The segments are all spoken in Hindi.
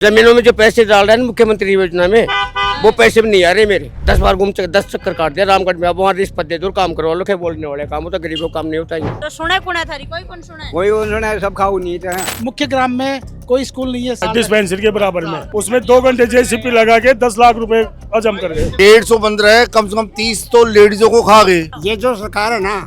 जमीनों में जो पैसे डाल रहे हैं मुख्यमंत्री योजना में, वो पैसे भी नहीं आ रहे मेरे। 10 बार 10 चक्कर काट दिया रामगढ़ में। अब वहाँ रिश्वत दे दो, काम करवा लो, क्या बोलने वाले काम हो तो गरीबों का काम नहीं होता है। तो सुना कुणा थारी कोई कौन सुना है? कोई सुना सब खाऊ नहीं था। मुख्य ग्राम में कोई स्कूल नहीं है डिस्पेंसरी के बराबर में, उसमें 2 घंटे जेसीपी लगा के 10 लाख रुपए हजम कर गए। 150 बन रहा है, कम से कम 30 तो लेडीजों को खा गए। ये जो सरकार है ना,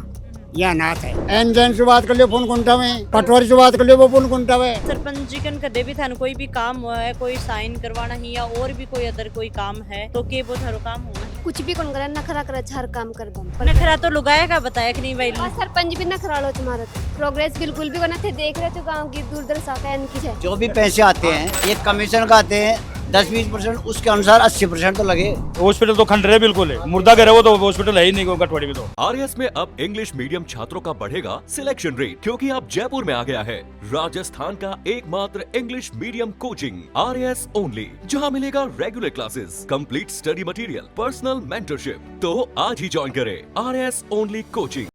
ये अनाथ है। एनजन से बात कर लियो फोन कुंटा में, पटवारी से बात कर लियो वो फोन कुंटा में। सरपंच जी कन कदे भी थान कोई भी काम हुआ है, कोई साइन करवाना ही या और भी कोई अदर कोई काम है तो के वो थारो काम हुआ है? कुछ भी कौन करे नखरा करे हर काम कर दम नखरा तो लुगाया का बताया कि नहीं भाई? सरपंच भी नखरा लो तुम्हारा प्रोग्रेस बिल्कुल भी कोना थे। देख रहे थे गांव की दूर दर साका इनकी है। जो भी पैसे आते हैं ये कमीशन का आते हैं 10-20%, उसके अनुसार 80% तो लगे। हॉस्पिटल तो खंडरे बिल्कुल है, मुर्दा घर है वो तो, हॉस्पिटल है ही नहीं गठवाड़ी में तो। आरएस में अब इंग्लिश मीडियम छात्रों का बढ़ेगा सिलेक्शन रेट, क्योंकि अब जयपुर में आ गया है राजस्थान का एकमात्र English medium coaching RS only, जहां मिलेगा regular classes, complete study material, personal mentorship. तो आज ही ज्वाइन करें RS only coaching.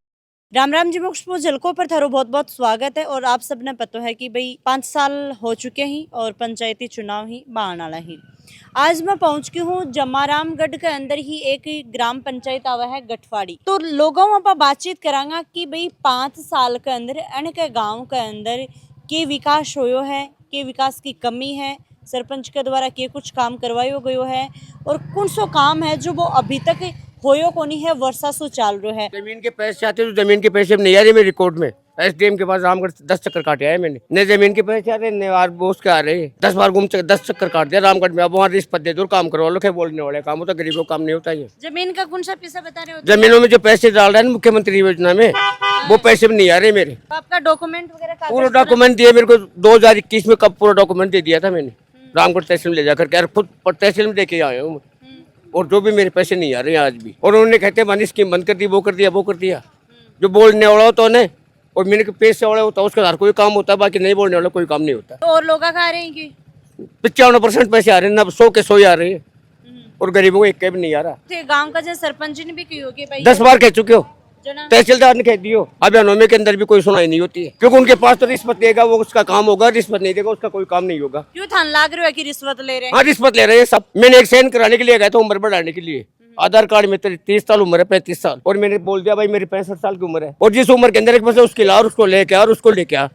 Ram Ram ji, मोक्ष झलकों पर थारो बहुत बहुत स्वागत है। और आप सबने पता है कि भाई 5 साल हो चुके हैं और पंचायती चुनाव ही बाण आला ही। आज मैं पहुंच चुकी हूँ जमारामगढ़ के अंदर ही एक ग्राम पंचायत आवा है गठवाड़ी। तो लोगों पर बातचीत करांगा कि भाई 5 साल के अंदर अनेक गाँव के अंदर के विकास होयो है, के विकास की कमी है, सरपंच के द्वारा के कुछ काम करवायो गयो है और कौन सो काम है जो वो अभी तक होयो को नहीं है, वर्षा सो चाल रहा है। जमीन के पैसे आते तो जमीन के पैसे नहीं आ रहे मेरे रिकॉर्ड में। एसडीएम के पास रामगढ़ 10 चक्कर काटे आए मैंने, न जमीन के पैसे आ रहे न यार बोस के आ रहे। 10 बार 10 चक्कर काट दिया रामगढ़ में। अब वहाँ रिश्वत दे दो, काम करवा लो, क्या बोलने वाले काम हो तो गरीबों का काम नहीं होता है। जमीन का कौन सा पैसा बता रहे हो? जमीनों में जो पैसे डाल रहे हैं मुख्यमंत्री योजना में, वो पैसे भी नहीं आ रहे मेरे। तो आपका डॉक्यूमेंट वगैरह पूरा डॉक्यूमेंट दिए मेरे को 2021 में, कब पूरा डॉक्यूमेंट दे दिया था मैंने रामगढ़ तहसील में ले जाकर के, खुद तहसील में देके आया हूँ। और जो भी मेरे पैसे नहीं आ रहे हैं आज भी, और उन्होंने कहते हैं स्कीम बंद कर दी, वो कर दिया वो कर दिया। जो बोलने वाला होता है और मेरे के पैसे वाला होता है उसका हर कोई काम होता है, बाकी नहीं बोलने वाला कोई काम नहीं होता। तो और लोग खा रहे हैं कि 95% पैसे आ रहे हैं ना, 100 के 100 आ रहे हैं और गरीबों को एक के भी नहीं आ रहा। गांव का जो सरपंच ने भी की होगी भाई, 10 बार कह चुके हो, तहसीलदार ने कह दियो। अभियानों के अंदर भी कोई सुनाई नहीं होती है, क्योंकि उनके पास तो रिश्वत देगा वो उसका काम होगा, रिश्वत नहीं देगा उसका कोई काम नहीं होगा। क्यों थान लाग रहे हो कि रिश्वत ले रहे हैं? हाँ रिश्वत ले रहे हैं सब। मैंने एक साइन कराने के लिए गया था उम्र बढ़ाने के लिए। आधार कार्ड में 30 साल उम्र है, 35 साल, और मैंने बोल दिया भाई मेरी 65 साल की उम्र है, और जिस उम्र के अंदर एक बस उसके ला और उसको लेके आ और उसको लेके आ।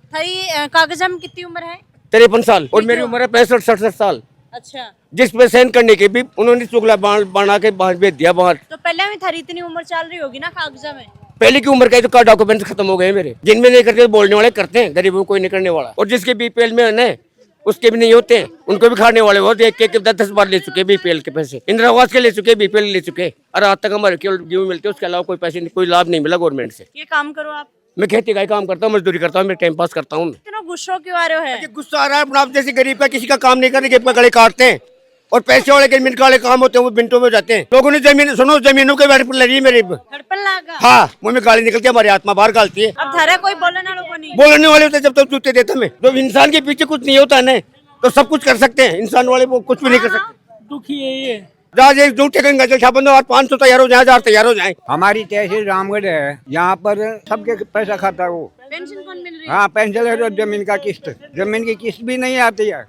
कागज में कितनी उम्र है? 53 साल, और मेरी उम्र है 65-67 साल। अच्छा, जिस पे साइन करने के भी उन्होंने चुगला बना के बाहर भेज दिया बाहर। तो पहले में थारी इतनी उम्र चल रही होगी ना कागजा में? पहले की उम्र का तो डॉक्यूमेंट खत्म हो गए मेरे। जिनमें नहीं करते बोलने वाले करते हैं, गरीबों को कोई नहीं करने वाला। और जिसके बीपीएल में है उसके भी नहीं होते, उनको भी खाने वाले बहुत। एक 10 बार ले चुके बीपीएल के पैसे, इंदिरा आवास के ले चुके, बीपीएल ले चुके, और आज तक हमारे केवल गेहूं मिलते, उसके अलावा कोई पैसे नहीं, कोई लाभ नहीं मिला गवर्नमेंट से। ये काम करो आप। मैं खेती का काम करता हूँ, मजदूरी करता हूँ, मैं टाइम पास करता हूँ। इतना गुस्सा क्यों आ रहे हो? गुस्सा आ रहा है, आप जैसे गरीब का किसी का काम नहीं करने के गले काटते हैं, और पैसे वाले के मिनट वाले काम होते हैं वो मिनटों में जाते हैं। लोगों ने जमीन सुनो, जमीनों के बैठ पर लड़ी मेरी। हाँ, मुँह में गाली निकलती है, हमारी आत्मा बाहर गालती है। अब थारा कोई बोलने लोगों नहीं, बोलने वाले होते जब तक जूते देते मैं। जब इंसान के पीछे कुछ नहीं होता है तो सब कुछ कर सकते हैं, इंसान वाले वो कुछ भी नहीं कर सकते। दुखी है ये। जहाँ एक जूते गंगा जो छापन 500 तैयार हो जाए, 1000 तैयार हो जाए। हमारी तहसील रामगढ़ है, यहाँ पर सबके पैसा खाता है वो। पेंशन कौन मिल रही है? हाँ पेंशन है, जमीन का किस्त, जमीन की किस्त भी नहीं आती है।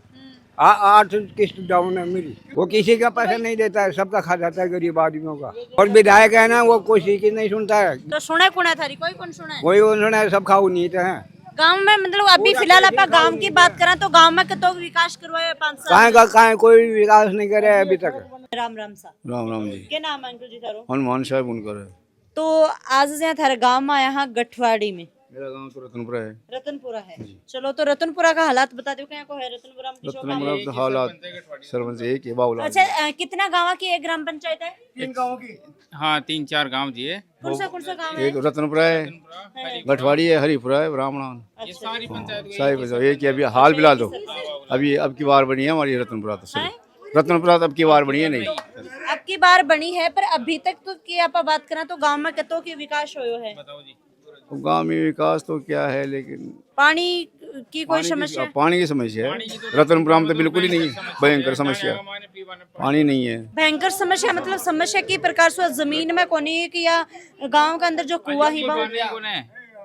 8 किस्त डाउन है मेरी, वो किसी का पैसा नहीं देता है, सबका खा जाता है गरीब आदमियों का। और विधायक है ना, वो किसी की नहीं सुनता है। तो सुना कुणा थारी कोई कौन सुना है? कोई उन्होंने सब खाऊ नहीं है। गांव में मतलब अभी फिलहाल आप गांव की बात करें तो गांव में तो विकास करवाया 5 साल। कहाँ कोई विकास नहीं करे अभी तक। राम राम सा। राम राम जी। क्या नाम है अंकल जी थारो? हनुमान साहब उनकर है। तो आज यहाँ थारे गांव में आया यहाँ गठवाड़ी में। मेरा गांव तो रतनपुरा है। रतनपुरा है। चलो तो रतनपुरा का हालात बता दो, क्या को है रतनपुरा में? रतनपुरा तो हालात सरपंच एक है बाबूलाल। अच्छा, कितना गाँव की एक ग्राम पंचायत है? 3 गाँव की। हाँ 3-4 गांव जी है। कौन सा गाँव है? एक रतनपुरा है, गठवाड़ी है, हरिपुरा है, ब्राह्मण। ये सारी पंचायत सारी पंचायत एक ही अभी हाल फिलहाल तो अभी अब की बार बनी है हमारी रतनपुरा। तो रतनपुरा तो अब की बार बनी है नहीं, अब की बार बनी है, पर अभी तक तो की आप बात करें तो गांव में कतों की विकास होयो है? तो गांव में विकास तो क्या है, लेकिन पानी की कोई समस्या? पानी की समस्या है रतनपुरा में तो बिल्कुल ही नहीं है, भयंकर समस्या, पानी नहीं है। भयंकर समस्या मतलब समस्या की प्रकार से जमीन में कोनी कि या गांव के अंदर जो कुआं ही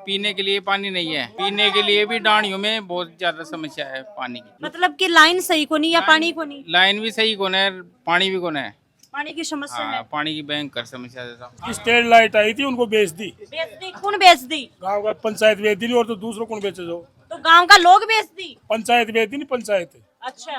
पीने के लिए पानी नहीं है। पीने के लिए भी डाणियों में बहुत ज्यादा समस्या है पानी की। मतलब कि लाइन सही को नहीं या पानी को नहीं? लाइन भी सही कौन है, पानी भी कौन है। पानी की समस्या है। हाँ, पानी की भयंकर समस्या है। स्ट्रीट लाइट आई थी, उनको बेच दी। बेच दी? कौन बेच दी? गांव का पंचायत बेच दी, और तो दूसरों कौन बेचे जो? तो गांव का लोग बेच दी? पंचायत बेच दी, नहीं पंचायत। अच्छा।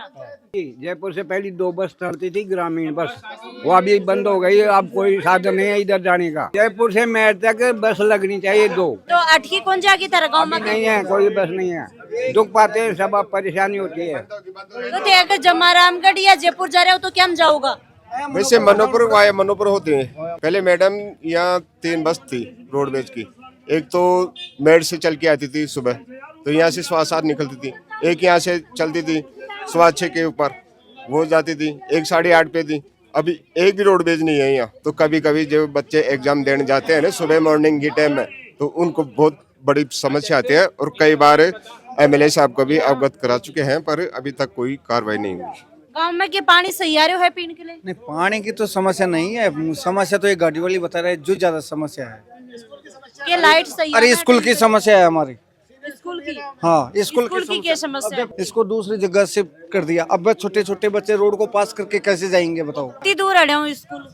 जयपुर से पहले 2 बस चलती थी, ग्रामीण बस, वो अभी बंद हो गई। अब कोई साधन नहीं है इधर जाने का। जयपुर से मेर तक बस लगनी चाहिए 2। तो अटकी कौन जाएगी तेरा गाँव में? नहीं है, कोई बस नहीं है। दुख पाते हैं सब, अब परेशानी होती है। तो थे अगर जमारामगढ़ या जयपुर जा रहे हो तो क्या हम जाओगा? वैसे मनोपुर वाया मनोपुर होते हैं। पहले मैडम यहाँ 3 बस थी रोडवेज की। एक तो मेड से चल के आती थी सुबह, तो यहाँ से 7:15 निकलती थी। एक यहाँ से चलती थी 6:15 के ऊपर, वो जाती थी। एक 8:30 पे थी। अभी एक भी रोडवेज नहीं है यहाँ। तो कभी कभी जो बच्चे एग्जाम देने जाते हैं ना सुबह मॉर्निंग की टाइम में, तो उनको बहुत बड़ी समस्या आती है। और कई बार MLA साहब को भी अवगत करा चुके हैं, पर अभी तक कोई कार्रवाई नहीं हुई। गांव में के पानी सही आ रहा है पीने के लिए? नहीं, पानी की तो समस्या नहीं है। समस्या तो ये गाड़ी वाली बता रहे हैं जो ज्यादा समस्या है। के लाइट सही? अरे स्कूल की समस्या है हमारी। स्कूल की? हाँ, स्कूल की क्या समस्या है? इसको दूसरी जगह शिफ्ट कर दिया। अब छोटे छोटे बच्चे रोड को पास करके कैसे जाएंगे बताओ? कितनी दूर अड़े हो स्कूल?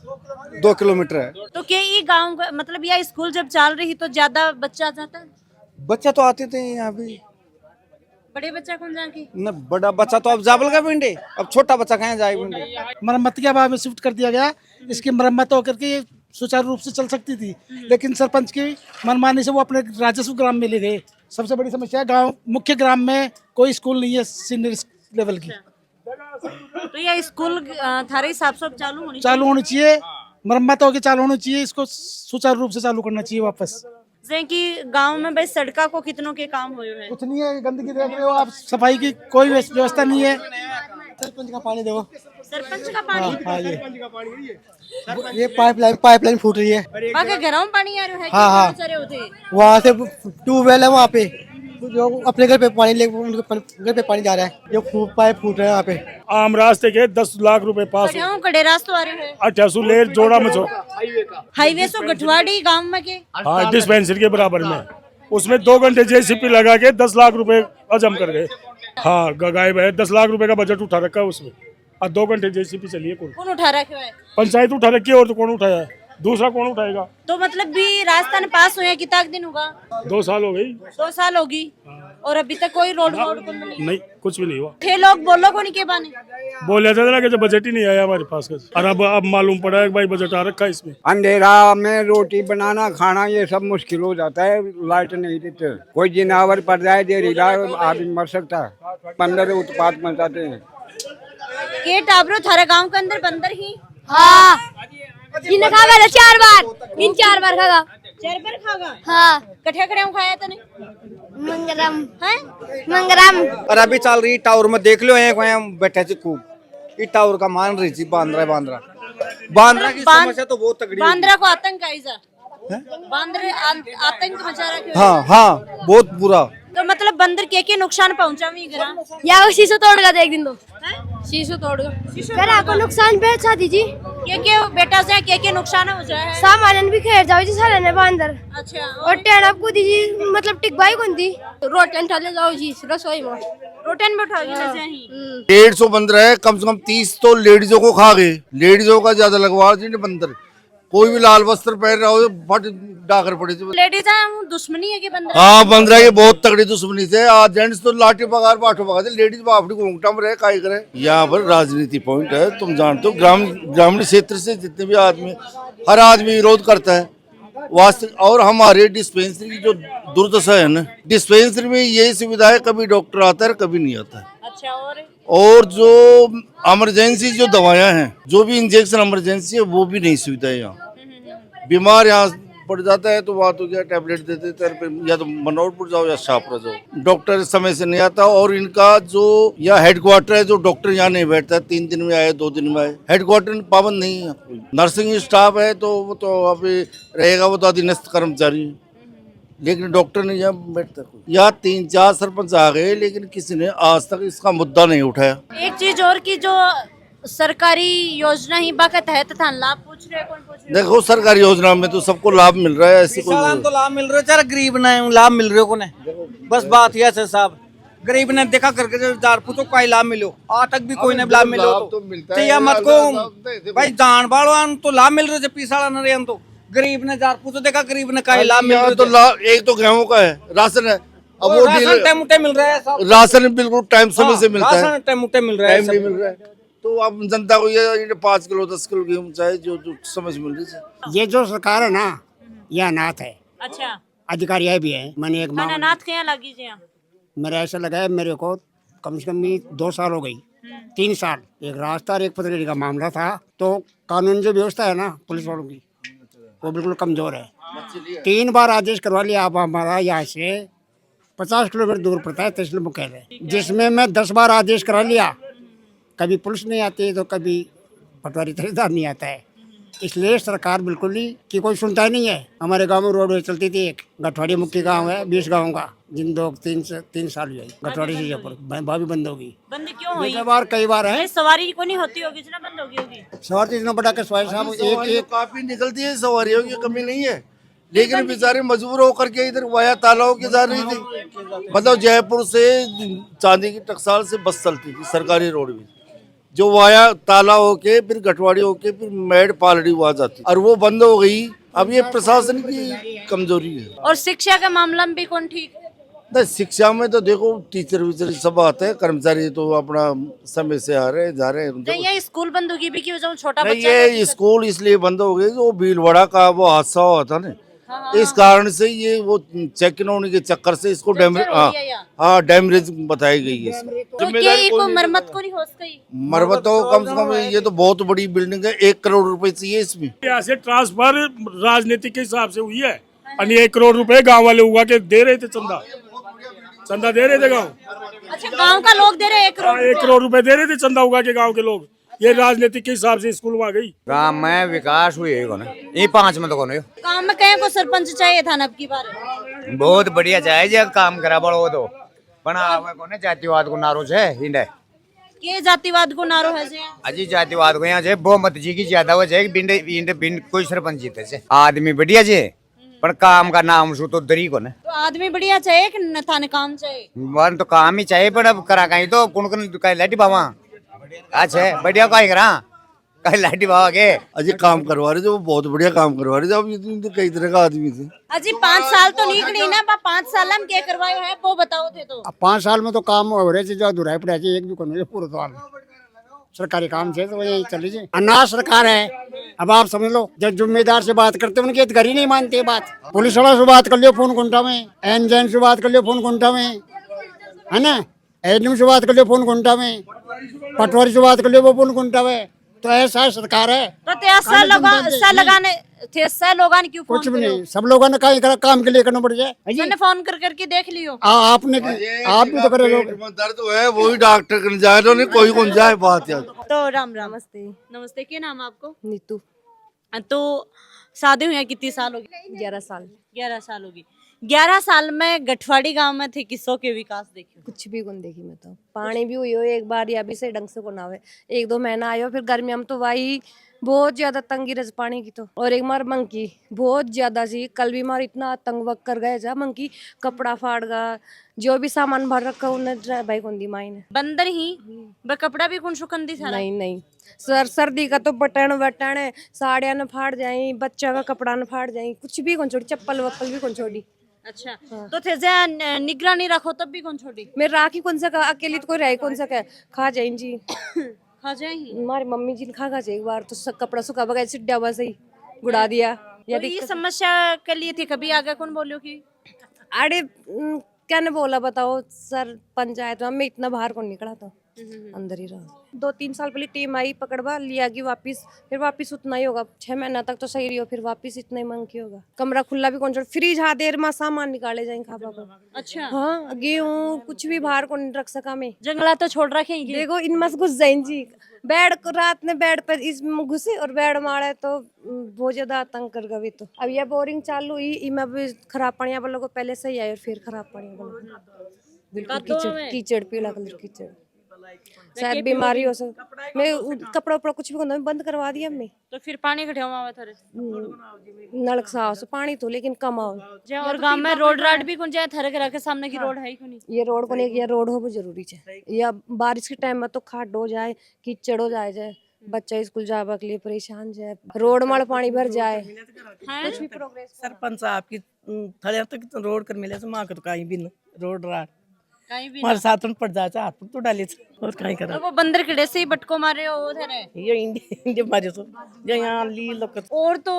2 किलोमीटर है। तो क्या ये गाँव मतलब यह स्कूल जब चल रही तो ज्यादा बच्चा जाता है? बच्चा तो आते थे यहाँ भी। बड़े बच्चा कौन जाएंगे? न बड़ा बच्चा तो अब जाबल का पिंडे, अब छोटा बच्चा कहाँ जाए पिंडे। मरम्मत के बाद में शिफ्ट कर दिया गया। इसकी मरम्मत होकर के ये सुचारू रूप से चल सकती थी, लेकिन सरपंच की मनमानी से वो अपने राजस्व ग्राम में ले गए। सबसे बड़ी समस्या है गांव मुख्य ग्राम में कोई स्कूल नहीं है सीनियर लेवल की। तो यह स्कूल थारे हिसाब से चालू होनी चाहिए। मरम्मत होकर चालू होनी चाहिए। इसको सुचारू रूप से चालू करना चाहिए वापस। जैसे कि गांव में भाई सड़का को कितनों के काम हुए हैं? कुछ नहीं है, गंदगी देख रहे हो आप। सफाई की कोई व्यवस्था नहीं है। सरपंच का पानी देखो। सरपंच का पानी? हाँ, ये पाइपलाइन फूट रही है। बाकी घरों में पानी आ रहा है? हाँ। वहाँ से ट्यूबवेल है वहाँ पे, जो अपने घर पे पानी उनके घर पे पानी जा रहा है। जो पाइप फूट रहा है यहाँ पे। आम रास्ते के 10 लाख रुपए पास कड़े रास्ते आ रहे हैं। 88 लेर जोड़ा में हाईवे से गठवाड़ी गाँव में के। हाँ, डिस्पेंसरी के बराबर में। उसमें 2 घंटे JCP लगा के 10 लाख रुपए हजम कर गए। हाँ, गायब है। 10 लाख रुपए का बजट उठा रखा है उसमें, और 2 घंटे JCP चलिए। कौन उठा रखा है? पंचायत उठा रखी है, और तो कौन उठाया है? दूसरा कौन उठाएगा? तो मतलब भी रास्ता ने पास हुए कितना दिन होगा? 2 साल हो गई। 2 साल होगी और अभी तक कोई रोड नहीं, कुछ भी नहीं हुआ। थे लोग बोलो को नहीं के बाने बोले जाता ना कि जब बजट ही नहीं आया हमारे पास। और अब मालूम पड़ा है कि भाई बजट आ रखा है इसमें। अंधेरा में रोटी बनाना खाना ये सब मुश्किल हो जाता है। लाइट नहीं देते, कोई जिनावर पड़ जाए देरीला आदमी मर सकता है। बंदर उत्पात मचाते हैं। के टाबरो थारे गांव के अंदर बंदर ही? हाँ, इन खागा 4 बार, इन 4 बार खागा। 4 बार खागा? हाँ। कठे कठे खाया तने? मंगरम है, मंगरम। और अभी चल रही टावर में देख लो, बैठे थे खूब। ये टावर का मान रही थी बांद्रा की समस्या तो बहुत तगड़ी। बांद्रा को आतंक आईजा? बांद्रा आतंक मचा रखे। हाँ, बहुत बुरा। तो मतलब बंदर के नुकसान पहुंचा भी करा? या वो शीशो तोड़ का देख दिन तो शीशो तोड़ का को नुकसान पे अच्छा दीजिए। के बेटा से के नुकसान हो जाए? सामान भी खेर जाओ जी सारे ने अंदर। अच्छा। और टेन आपको दीजिए, मतलब टिक भाई कौन दी रोटन ठाले जाओ जी रसोई में। रोटन में उठाओगी जैसे ही? 150 बंदर है, कम से कम 30 तो लेडीजों को खा गए। लेडीजों का ज्यादा लगवा बंदर। कोई भी लाल वस्त्र पहन रहा हो फट डाकर पड़े। लेडीज दुश्मनी है कि बंदर? हाँ, बंदरा की बहुत तगड़ी दुश्मनी से। आज जेंट्स तो लाठी पगार बाठो पगा, लेडीज बापड़ी घूंघटा में रहे काई करे। यहाँ पर राजनीति पॉइंट है, तुम जानते हो। ग्रामीण क्षेत्र से जितने भी आदमी, हर आदमी विरोध करता है वास्तव। और हमारे डिस्पेंसरी की जो दुर्दशा है ना, डिस्पेंसरी में यही सुविधा है, कभी डॉक्टर आता है कभी नहीं आता है। अच्छा। और जो इमरजेंसी जो दवाएं हैं, जो भी इंजेक्शन इमरजेंसी है, वो भी नहीं सुविधा है यहाँ। बीमार यहाँ पड़ जाता है तो वहाँ तो क्या टैबलेट देते थे, या तो मनोहरपुर जाओ या शाहपुरा जाओ। डॉक्टर समय से नहीं आता। और इनका जो यहाँ हेडक्वार्टर है, जो डॉक्टर यहाँ नहीं बैठता है, 3 दिन में आए 2 दिन में आए। हेडक्वार्टर पाबंद नहीं है। नर्सिंग स्टाफ है तो वो तो अभी रहेगा, वो तो अधीनस्थ कर्मचारी है, लेकिन डॉक्टर नहीं यहाँ बैठता। यहाँ 3-4 सरपंच आ गए, लेकिन किसी ने आज तक इसका मुद्दा नहीं उठाया। एक चीज और की जो सरकारी योजना ही बाका तहत था लाभ पूछ रहे, कौन पूछ देखो सरकारी योजना में तो सबको लाभ मिल रहा है, ऐसी कोई तो लाभ मिल रहा है, चार गरीब ने लाभ मिल रहे को ने, बस बात यह है साहब, गरीब ने देखा करके जार पूछो कोई लाभ मिलो, आज तक भी कोई ने लाभ मिलो तो या मत को भाई जान बाड़ो तो लाभ मिल रहे पीसाड़ा न रहे तो गरीब ने जार पूछो देखा गरीब ने कोई लाभ मिल रहा तो लाभ एक तो गेहूं का है, राशन है, अब वो राशन टाइम उठे मिल रहा है, राशन बिल्कुल टाइम समय से मिलता है, राशन टाइम उठे मिल रहा है, टाइम नहीं मिल रहा है। तो अब जनता को ये 5 किलो 10 किलो गेहूं चाहिए जो समझ मिल रही है। ये जो सरकार है ना, ये अनाथ है, अच्छा अधिकारी है भी है। मैंने एक खाना नाथ क्या लगी जी यहाँ? मेरा ऐसा लगा है, मेरे को कम से कम भी 2 साल हो गई, 3 साल, एक रास्ता और एक पथरेड़ी का मामला था। तो कानून जो व्यवस्था है ना पुलिस वालों की, वो बिल्कुल कमजोर है। 3 बार आदेश करवा लिया। अब हमारा यहाँ से 50 किलोमीटर दूर पड़ता है तहसील मुख्यालय, जिसमें मैं 10 बार आदेश करा लिया, कभी पुलिस नहीं आती तो कभी पटवारी तहसीलदार नहीं आता है। इसलिए सरकार बिल्कुल ही की कोई सुनता ही नहीं है। हमारे गांव में रोड चलती थी, एक गठवाड़ी मुख्य गांव है 20 गाँव का, जिन 3 साल हुए गठवाड़ी से जयपुर भाभी बंद होगी। बंद क्यों हुई? कई बार है, सवारी को नहीं होती होगी ना, बंद होगी। सवारी इतना बड़ा के सवारी साहब एक काफी निकलती है, सवारियों की कमी नहीं है, लेकिन बेचारे मजबूर होकर के इधर वाया तालाब के जा रही थी। मतलब जयपुर से चांदी की टकसाल से बस चलती थी सरकारी रोड में, जो वाया ताला होके फिर गठवाड़ी होके फिर मेड पालड़ी हुआ जाती, और वो बंद हो गई। अब ये प्रशासन की कमजोरी है। और शिक्षा का मामला में भी कौन ठीक? नहीं, शिक्षा में तो देखो टीचर वीचर सब आते हैं, कर्मचारी तो अपना समय से आ रहे हैं जा रहे हैं। ये स्कूल बंद होगी भी क्यों? छोटा नहीं, बच्चा ये स्कूल इसलिए बंद हो गए, वो भीलवाड़ा का वो हादसा हुआ था ना, इस कारण से ये वो चेक इन होने के चक्कर से इसको डैमेज बताई गई है। तो मरम्मत को नहीं हो सकी? मरम्मत तो कम से कम, ये तो बहुत बड़ी बिल्डिंग है, 1 करोड़ रुपए चाहिए इसमें। यहाँ से ट्रांसफर राजनीति के हिसाब से हुई है, 1 करोड़ रुपए गाँव वाले हुआ के दे रहे थे, चंदा दे रहे थे गाँव। अच्छा, गाँव का लोग दे रहे 1 करोड़? 1 करोड़ रुपए दे रहे थे चंदा उगा के गाँव के लोग। ये राजनीति के हिसाब से स्कूल वहाँ गई। गाँव में विकास हुई है, ये 5 में तो कौन है काम में कहीं को सरपंच चाहिए था ना अब की बार? बहुत बढ़िया चाहिए जब काम करा बड़ो तो बना कोने जातिवाद को नारो है इंडे के जातिवाद को नारो है जे अजी जातिवाद को यहाँ से बहुमत जी की ज्यादा हो जाए बिंड कोई सरपंच जीते से आदमी बढ़िया जे पर काम का नाम सु तो दरी को न। तो आदमी बढ़िया चाहिए कि न थाने काम चाहिए? वन तो काम ही चाहिए, पर अब करा कहीं तो कुन कहीं लाठी बाबा अच्छा बढ़िया कहीं करा कहीं लाठी बाबा के अजी काम करवा रहे थे, वो बहुत बढ़िया काम करवा रहे थे। अब ये कई तरह का आदमी थे। अजी 5 साल तो निकली ना, 5 साल हम क्या करवाए है वो बताओ थे। तो 5 साल में तो काम हो रहे थे, जो अधूरा पड़ा एक भी कोई पूरा तो सरकारी काम से तो यही चली जाए। अनाथ सरकार है। अब आप समझ लो, जब जिम्मेदार से बात करते उनके अधिकारी नहीं मानते बात। पुलिस वाला से बात कर लियो फोन घंटा में, एनजेन से बात कर लियो फोन घंटा में, है ना, एडम से बात कर लियो फोन घंटा में, पटवारी से बात कर लियो वो फोन घंटा में। तो ऐसा सरकार है। तो लोगों ने क्यों फोन कुछ भी नहीं, सब लोगों ने कहीं काम के लिए करना पड़ जाए। मैंने फोन कर करके देख लियो। आपने आप भी तो करे लोग। दर्द है वही डॉक्टर कर जाए, तो नहीं कोई कौन जाए बात यार। तो राम राम। नमस्ते। नमस्ते, क्या नाम आपको? नीतू। तो शादी हुई कितनी साल होगी? 11 साल। 11 साल होगी। 11 साल में गठवाड़ी गांव में थे, किसों के विकास देखे? कुछ भी कौन देखी मैं तो। पानी भी हुई हो एक बार या भी से ढंग से को ना आवे, 1-2 महीना आयो, फिर गर्मी में तो भाई बहुत ज्यादा तंगी रज पानी की तो। और एक मार मंकी बहुत ज्यादा सी, कल भी मार इतना तंग वक कर गए जा मंकी, कपड़ा फाड़ गा, जो भी सामान भर रखा उन्हें भाई कौन दी माई ने बंदर ही कपड़ा भी कौन सुकन दी सारा? नहीं सर्दी का तो बटन वटन साड़ियां न फाड़ जाये, बच्चा का कपड़ा न फाड़ जाये, कुछ भी कौन छोड़ी, चप्पल वप्पल भी कौन छोड़ी। अच्छा हाँ। तो थे निगरानी रखो तब भी कौन छोड़ी? मैं राखी कौन सा अकेली तो कोई रहे कौन सा खा जाए जी खा जाए हमारी मम्मी जी ने खा जाए एक बार तो कपड़ा सूखा बगैर सिड्डा बस ही गुड़ा दिया। तो ये समस्या के लिए थी, कभी आगे कौन बोलो कि अरे क्या ने बोला बताओ सर, पंचायत में इतना बाहर कौन निकला था, अंदर ही रहा। 2-3 साल पहले टीम आई पकड़वा लिया कि वापिस, फिर वापिस उतना ही होगा, 6 महीना तक तो सही रही हो, फिर वापिस इतना ही मंग की होगा। कमरा खुला भी कौन छोड़, फ्रिज हाँ देर में सामान निकाले जाए खाबा को। अच्छा हाँ, गेहूँ कुछ भी बाहर कौन रख सका मैं, जंगला तो छोड़ रखे देखो इनमें घुस जाए जी। बेड को रात में बेड पर इसमें घुसे और बेड मारे तो बहुत ज्यादा आतंक कर गई। तो अब यह बोरिंग चालू हुई, इनमें भी खराब पानी वालों को पहले सही आए और फिर खराब पानी वालों को बिल्कुल कीचड़ पीला कलर कीचड़। शायद बीमारी हो सक मैं कपड़ा उपड़ा कुछ भी करना बंद करवा दिया हमने। तो फिर पानी इकट्ठा हुआ थारे नल साफ से पानी तो लेकिन कम आओ। और गांव में रोड राड भी कौन जाए थारे घर के सामने की रोड है ही कोनी। ये रोड को नहीं, ये रोड हो वो जरूरी है। या बारिश के टाइम में तो खाड हो जाए, कीचड़ हो जाए, बच्चा स्कूल जाने के लिए परेशान जाए, रोड में पानी भर जाए, कुछ भी प्रोग्रेस। सरपंच साहब की थले तक रोड कर मिले तो मां को तो कहीं भी रोड राड कहीं भी हमारे साथ पड़ जाता हाथ तो डाले और कहीं करा। तो वो बंदर किड़े से ही बटको मारे हो थारे ये इंडिया मारे तो यहाँ ली लोग। और तो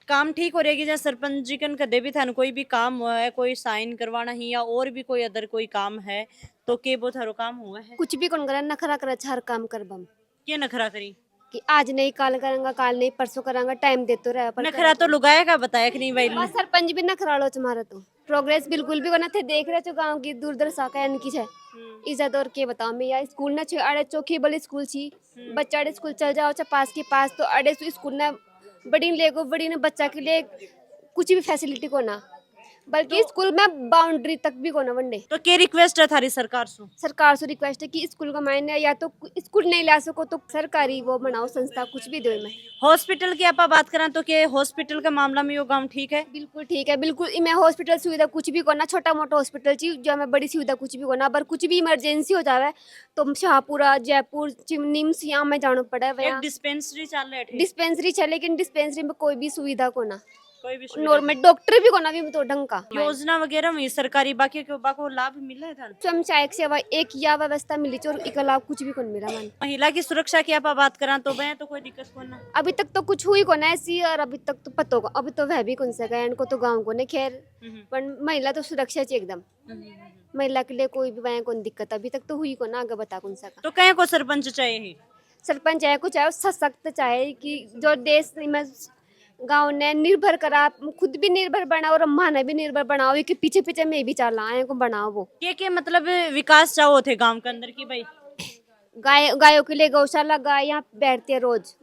काम ठीक हो रहेगी जैसे सरपंच जी कन कदे भी थान कोई भी काम हुआ है, कोई साइन करवाना ही या और भी कोई अदर कोई काम है तो के वो थारो काम हुआ है। कुछ भी कौन करे नखरा करे हर काम कर बम क्या नखरा करी कि आज नहीं काल करेंगे, काल नहीं परसों करेंगे, टाइम देते रहे पर नखरा तो लुगाएगा बताया कि नहीं भाई। बस सरपंच भी नखरा लो तुम्हारा तो प्रोग्रेस बिल्कुल भी करना थे। देख रहे हो गांव की दूर दूर शाखा इनकी है इज्जत और के बताओ मैं या स्कूल ना अड़े चौकी बड़ी स्कूल छी बच्चा अड़े स्कूल चल जाओ पास के पास तो अड़े स्कूल ना बड़ी लेगो बड़ी ने बच्चा के लिए कुछ भी फैसिलिटी को ना बल्कि स्कूल में बाउंड्री तक भी को ना वनडे। तो क्या रिक्वेस्ट है थारी सरकार से रिक्वेस्ट है कि स्कूल का मायने या तो स्कूल नहीं ला सको तो सरकारी वो बनाओ संस्था कुछ भी दो में। हॉस्पिटल की आप बात करें तो क्या हॉस्पिटल का मामला में वो गांव ठीक है? बिल्कुल ठीक है, बिल्कुल मैं हॉस्पिटल सुविधा कुछ भी करना छोटा मोटा हॉस्पिटल चाहिए जो हमें बड़ी सुविधा कुछ भी करना अगर कुछ भी इमरजेंसी हो जाए तो शाहपुरा जयपुर निम्स यहाँ में जाना पड़ा है। डिस्पेंसरी चल रहा है डिस्पेंसरी चल लेकिन डिस्पेंसरी में कोई भी सुविधा को ना कोई भी नॉर्मल डॉक्टर भी को ना भी तो ढंग का योजना वगैरह में सरकारी बाकी के बाको लाभ मिला है था। स्वयं सेवा एक या व्यवस्था मिली और एक लाभ कुछ भी कौन मिला मन। महिला की सुरक्षा की आप बात करा तो वह तो कोई दिक्कत कौन ना अभी तक तो कुछ हुई को ना ऐसी और अभी तक तो पतो का अभी तो वह भी कौन सा गया इनको तो गाँव को नहीं खैर पर महिला तो सुरक्षा चाहिए एकदम महिला के लिए कोई भी वह कौन दिक्कत अभी तक तो हुई को ना आगे बता कौन सा तो कहीं को सरपंच चाहिए सरपंच चाहे कुछ चाहे सशक्त चाहे कि जो देश में गाँव ने निर्भर करा खुद भी निर्भर बनाओ और अम्मा ने भी निर्भर बनाओ कि पीछे पीछे मैं भी चल आए को बनाओ वो के मतलब विकास चाहो थे गांव के अंदर की भाई गायों के लिए गौशाला गाय यहाँ बैठती है रोज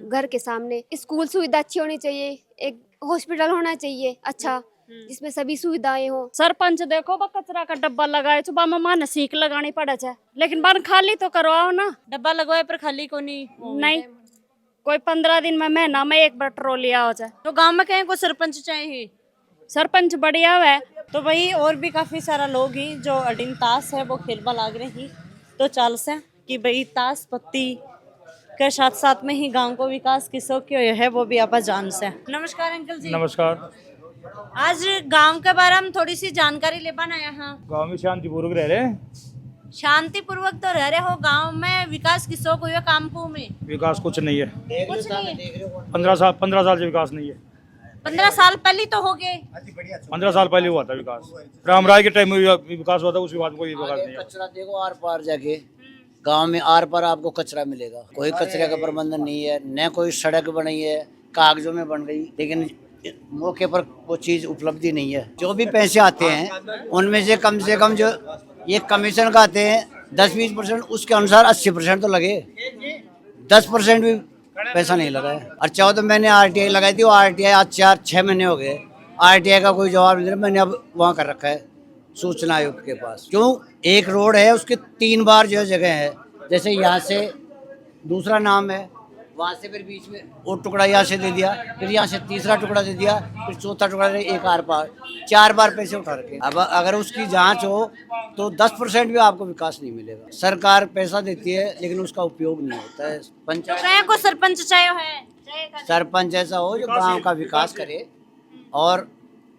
घर के सामने स्कूल सुविधा अच्छी होनी चाहिए एक हॉस्पिटल होना चाहिए अच्छा जिसमें सभी सुविधाएं हो। सरपंच देखो बा कचरा का डब्बा लगाए सुबह मामा ने सीख लगानी पड़ा है लेकिन बार खाली तो करवाओ ना डब्बा लगवाए पर खाली को नहीं कोई 15 दिन में महीना में एक बार ट्रॉली आओ जाए तो गांव में कहीं को सरपंच चाहिए सरपंच बढ़िया है तो भाई और भी काफी सारा लोग ही जो अडिन ताश है वो खेलवा लाग रहे ही तो चाल से कि भाई ताश पत्ती के साथ साथ में ही गांव को विकास किसो क्यों है वो भी आप जान से। नमस्कार अंकल जी। नमस्कार। आज गांव के बारे में थोड़ी सी जानकारी ले पाना यहाँ गांव में शांतिपूर्वक रह रहे हैं। शांतिपूर्वक तो रह रहे हो गांव में विकास किसो को काम को में विकास कुछ नहीं है कुछ नहीं है 15 साल से विकास नहीं है 15 साल पहले तो हो गए 15 साल पहले हुआ था विकास राम राय के टाइम में विकास हुआ था उसके बाद कोई विकास नहीं है। कचरा देखो आर पार जाके गांव में आर पार आपको कचरा मिलेगा कोई कचरे का प्रबंधन नहीं है न कोई सड़क बनी है कागजों में बन गई लेकिन मौके पर वो चीज उपलब्धि नहीं है। जो भी पैसे आते हैं उनमें से कम जो ये कमीशन का आते हैं 10-20% उसके अनुसार 80% तो लगे 10% भी पैसा नहीं लगा है। और चाहो तो मैंने RTI लगाई थी वो RTI आज 4-6 महीने हो गए RTI का कोई जवाब नहीं। मैंने अब वहाँ कर रखा है सूचना आयोग के पास क्यों एक रोड है उसके 3 बार जो जगह है जैसे यहाँ से दूसरा नाम है वहाँ से फिर बीच में वो टुकड़ा यहाँ से दे दिया फिर यहाँ से तीसरा टुकड़ा दे दिया फिर चौथा टुकड़ा दे एक आर पार 4 बार पैसे उठा रखे। अब अगर उसकी जांच हो तो 10% भी आपको विकास नहीं मिलेगा। सरकार पैसा देती है लेकिन उसका उपयोग नहीं होता है। पंचायत को सरपंच चाहिए सरपंच ऐसा हो जो गाँव का विकास करे और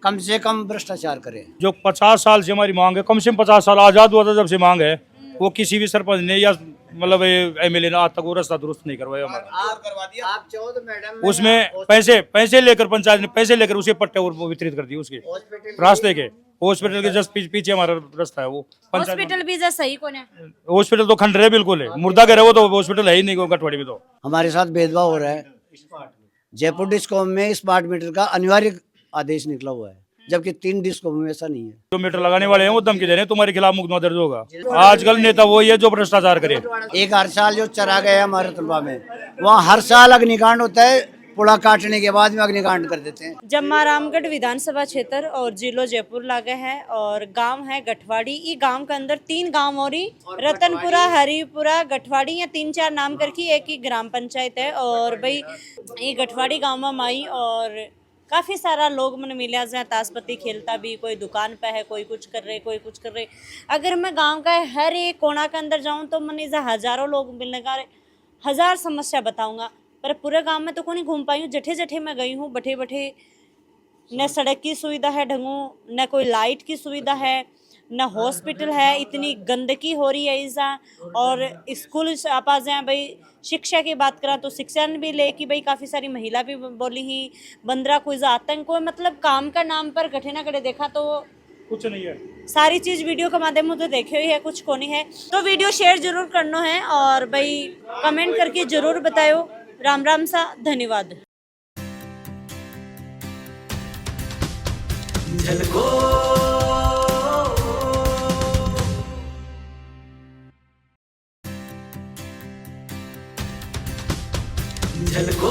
कम से कम भ्रष्टाचार करे। जो 50 साल से हमारी मांग है कम से कम 50 साल आजाद हुआ था जब से मांग है वो किसी भी सरपंच ने या मतलब MLA ने आज तक वो रास्ता दुरुस्त नहीं करवाया हमारा। आप चाहो तो मैडम उसमें पैसे लेकर पंचायत ने पैसे लेकर उसे पट्टे और वितरित कर दिए उसके रास्ते के हॉस्पिटल के जस्ट पीछे हमारा रास्ता है वो हॉस्पिटल भी जैसा सही कौन है हॉस्पिटल तो खंडर है बिल्कुल है मुर्दा घर है वो तो हॉस्पिटल है ही नहीं गठवाड़ी में। तो हमारे साथ भेदभाव हो रहा है। जयपुर डिस्कॉम में स्मार्ट मीटर का अनिवार्य आदेश निकला हुआ है जबकि 3 डिस्कॉम में ऐसा नहीं है। जो मीटर लगाने वाले हैं वो धमकी दे रहे हैं तुम्हारे खिलाफ मुकदमा दर्ज होगा। आजकल नेता वही है जो भ्रष्टाचार करे। एक हर साल जो चरा गया हमारे तलबा में वहाँ हर साल अग्निकांड होता है पुड़ा काटने के बाद में अग्निकांड कर देते हैं। जम्मारामगढ़ विधानसभा क्षेत्र और जिलो जयपुर लागे है और गांव है गठवाड़ी। ई गांव के अंदर 3 गांव और रतनपुरा, हरिपुरा, गठवाड़ी, या 3-4 नाम करके एक ही ग्राम पंचायत है। और भाई ये गठवाड़ी गांव में आई और काफ़ी सारा लोग मैंने मिले जहाँ ताशपत्ती खेलता भी, कोई दुकान पे है, कोई कुछ कर रहे, कोई कुछ कर रहे। अगर मैं गांव का हर एक कोना के अंदर जाऊँ तो मैंने जहाँ हज़ारों लोग मिलने का 1000 समस्या बताऊँगा, पर पूरे गांव में तो को नहीं घूम पाई हूँ। जठे जठे मैं गई हूँ, बठे बठे न सड़क की सुविधा है ढंगू, न कोई लाइट की सुविधा है, न हॉस्पिटल है। इतनी गंदगी हो रही है इसा। और स्कूल आप आ जाए भाई, शिक्षा की बात करा तो शिक्षा भी ले कि भाई काफ़ी सारी महिला भी बोली ही बंदरा कोई आतंक को, मतलब काम का नाम पर कठे ना कटे देखा तो कुछ नहीं है। सारी चीज़ वीडियो के माध्यम में तो देखे हुई है, कुछ को नहीं है। तो वीडियो शेयर जरूर करना है और भाई कमेंट करके जरूर बताओ। राम राम सा, धन्यवाद। झलको